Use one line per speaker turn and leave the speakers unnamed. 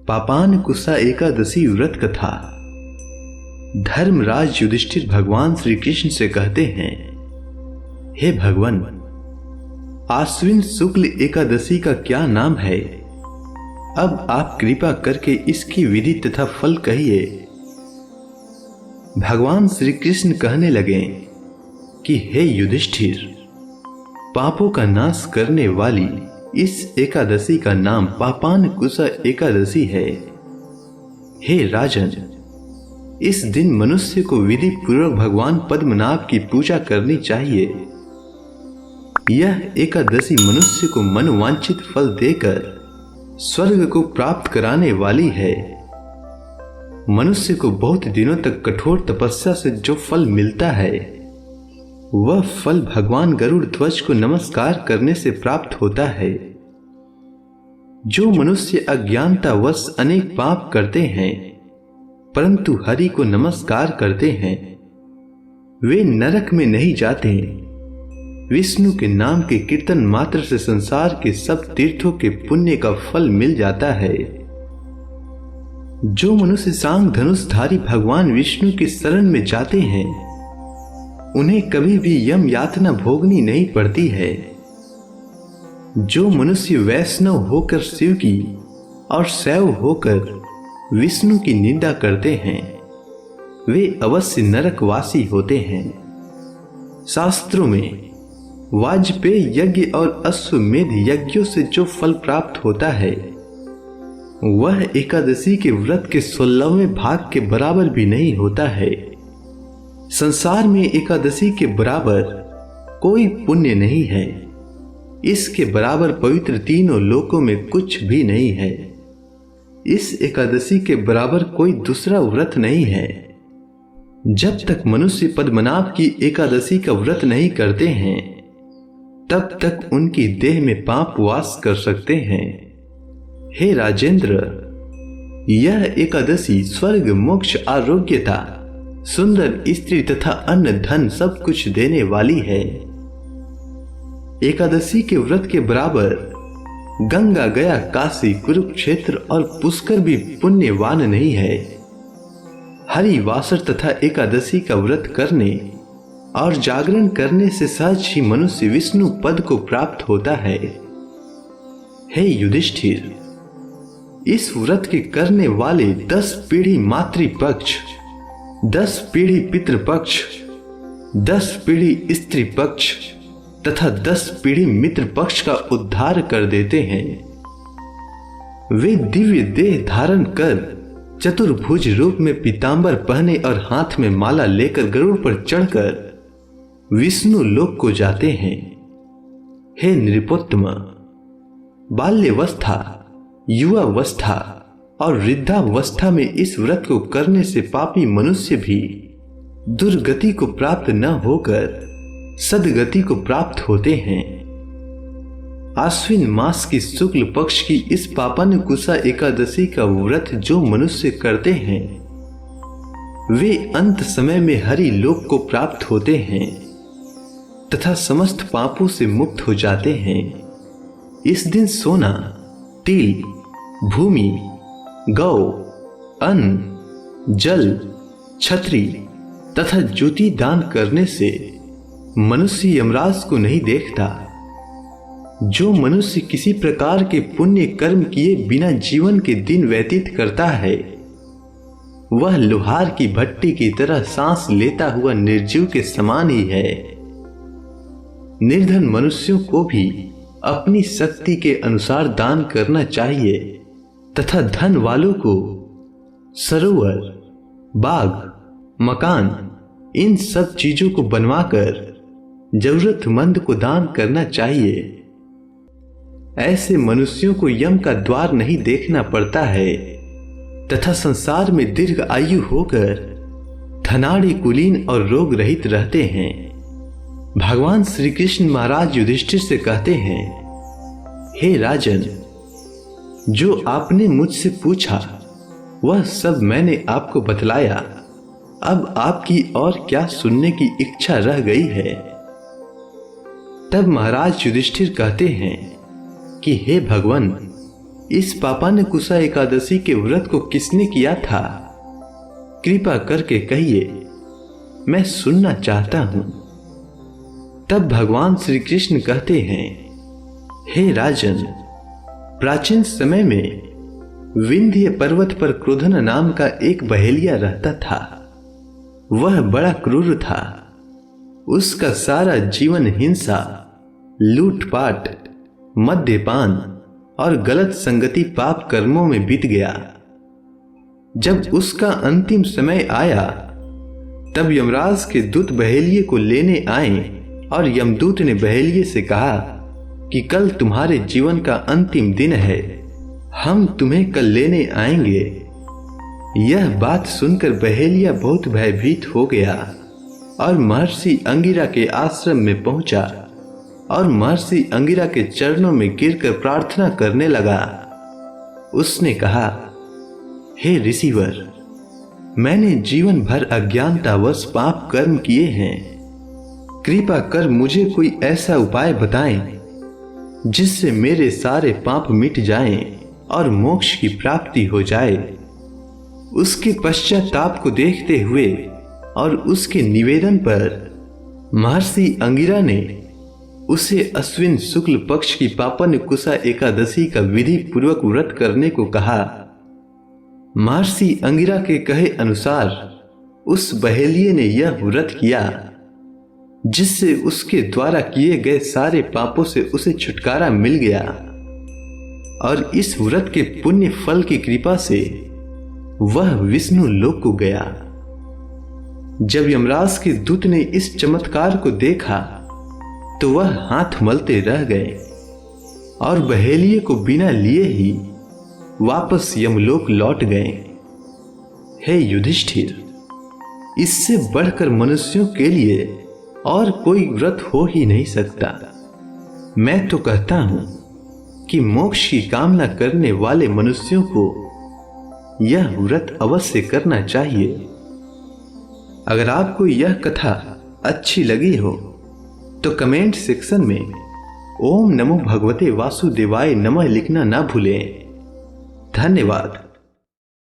पापानकुशा एकादशी व्रत कथा। धर्मराज युधिष्ठिर भगवान श्री कृष्ण से कहते हैं, हे भगवान, आश्विन शुक्ल एकादशी का क्या नाम है? अब आप कृपा करके इसकी विधि तथा फल कहिए। भगवान श्री कृष्ण कहने लगे कि हे युधिष्ठिर, पापों का नाश करने वाली इस एकादशी का नाम पापानकुशा एकादशी है। हे राजन, इस दिन मनुष्य को विधि पूर्वक भगवान पद्मनाभ की पूजा करनी चाहिए। यह एकादशी मनुष्य को मनोवांछित फल देकर स्वर्ग को प्राप्त कराने वाली है। मनुष्य को बहुत दिनों तक कठोर तपस्या से जो फल मिलता है, वह फल भगवान गरुड़ ध्वज को नमस्कार करने से प्राप्त होता है। जो मनुष्य अज्ञानतावश अनेक पाप करते हैं परंतु हरि को नमस्कार करते हैं, वे नरक में नहीं जाते। विष्णु के नाम के कीर्तन मात्र से संसार के सब तीर्थों के पुण्य का फल मिल जाता है। जो मनुष्य सांग धनुषधारी भगवान विष्णु की शरण में जाते हैं, उन्हें कभी भी यम यातना भोगनी नहीं पड़ती है। जो मनुष्य वैष्णव होकर शिव की और शैव होकर विष्णु की निंदा करते हैं, वे अवश्य नरकवासी होते हैं। शास्त्रों में वाजपेय यज्ञ और अश्वमेध यज्ञों से जो फल प्राप्त होता है, वह एकादशी के व्रत के 16वें भाग के बराबर भी नहीं होता है। संसार में एकादशी के बराबर कोई पुण्य नहीं है। इसके बराबर पवित्र तीनों लोकों में कुछ भी नहीं है। इस एकादशी के बराबर कोई दूसरा व्रत नहीं है। जब तक मनुष्य पद्मनाभ की एकादशी का व्रत नहीं करते हैं, तब तक उनकी देह में पाप वास कर सकते हैं। हे राजेंद्र, यह एकादशी स्वर्ग, मोक्ष, आरोग्यता, सुंदर स्त्री तथा अन्न धन सब कुछ देने वाली है। एकादशी के व्रत के बराबर गंगा, गया, काशी, कुरुक्षेत्र और पुष्कर भी पुण्यवान नहीं है। हरिवासर तथा एकादशी का व्रत करने और जागरण करने से सहज ही मनुष्य विष्णु पद को प्राप्त होता है। हे युधिष्ठिर, इस व्रत के करने वाले 10 पीढ़ी मातृपक्ष, 10 पीढ़ी पितृपक्ष, 10 पीढ़ी स्त्री पक्ष तथा 10 पीढ़ी मित्र पक्ष का उद्धार कर देते हैं। वे दिव्य देह धारण कर चतुर्भुज रूप में पीतांबर पहने और हाथ में माला लेकर गरुड़ पर चढ़कर विष्णु लोक को जाते हैं। हे नृपोत्तम, बाल्यावस्था, युवावस्था और वृद्धावस्था में इस व्रत को करने से पापी मनुष्य भी दुर्गति को प्राप्त न होकर सद्गति को प्राप्त होते हैं। आश्विन मास की शुक्ल पक्ष की इस पापानकुशा एकादशी का व्रत जो मनुष्य करते हैं, वे अंत समय में हरि लोक को प्राप्त होते हैं तथा समस्त पापों से मुक्त हो जाते हैं। इस दिन सोना, तिल, भूमि, गौ, अन्न, जल, छत्री तथा ज्योति दान करने से मनुष्य यमराज को नहीं देखता। जो मनुष्य किसी प्रकार के पुण्य कर्म किए बिना जीवन के दिन व्यतीत करता है, वह लोहार की भट्टी की तरह सांस लेता हुआ निर्जीव के समान ही है। निर्धन मनुष्यों को भी अपनी शक्ति के अनुसार दान करना चाहिए तथा धन वालों को सरोवर, बाग, मकान, इन सब चीजों को बनवाकर जरूरतमंद को दान करना चाहिए। ऐसे मनुष्यों को यम का द्वार नहीं देखना पड़ता है तथा संसार में दीर्घ आयु होकर धनाढ़ी, कुलीन और रोग रहित रहते हैं। भगवान श्री कृष्ण महाराज युधिष्ठिर से कहते हैं, हे राजन, जो आपने मुझसे पूछा वह सब मैंने आपको बतलाया। अब आपकी और क्या सुनने की इच्छा रह गई है? तब महाराज युधिष्ठिर कहते हैं कि हे भगवान, इस पापान्कुशा एकादशी के व्रत को किसने किया था? कृपा करके कहिए, मैं सुनना चाहता हूं। तब भगवान श्री कृष्ण कहते हैं, हे राजन, प्राचीन समय में विंध्य पर्वत पर क्रोधन नाम का एक बहेलिया रहता था। वह बड़ा क्रूर था। उसका सारा जीवन हिंसा, लूटपाट, मद्यपान और गलत संगति पाप कर्मों में बीत गया। जब उसका अंतिम समय आया तब यमराज के दूत बहेलिये को लेने आए और यमदूत ने बहेलिये से कहा कि कल तुम्हारे जीवन का अंतिम दिन है, हम तुम्हें कल लेने आएंगे। यह बात सुनकर बहेलिया बहुत भयभीत हो गया और महर्षि अंगिरा के आश्रम में पहुंचा और महर्षि अंगिरा के चरणों में गिरकर प्रार्थना करने लगा। उसने कहा, हे ऋषिवर, मैंने जीवन भर अज्ञानतावश पाप कर्म किए हैं। कृपा कर मुझे कोई ऐसा उपाय बताएं जिससे मेरे सारे पाप मिट जाएं और मोक्ष की प्राप्ति हो जाए। उसके पश्चाताप को देखते हुए और उसके निवेदन पर महर्षि अंगिरा ने उसे अश्विन शुक्ल पक्ष की पापान्कुशा एकादशी का विधि पूर्वक व्रत करने को कहा। महर्षि अंगिरा के कहे अनुसार उस बहेलिये ने यह व्रत किया, जिससे उसके द्वारा किए गए सारे पापों से उसे छुटकारा मिल गया और इस व्रत के पुण्य फल की कृपा से वह विष्णु लोक को गया। जब यमराज के दूत ने इस चमत्कार को देखा तो वह हाथ मलते रह गए और बहेलिये को बिना लिए ही वापस यमलोक लौट गए। हे युधिष्ठिर, इससे बढ़कर मनुष्यों के लिए और कोई व्रत हो ही नहीं सकता। मैं तो कहता हूं कि मोक्ष की कामना करने वाले मनुष्यों को यह व्रत अवश्य करना चाहिए। अगर आपको यह कथा अच्छी लगी हो तो कमेंट सेक्शन में ओम नमो भगवते वासुदेवाय नमः लिखना ना भूलें। धन्यवाद।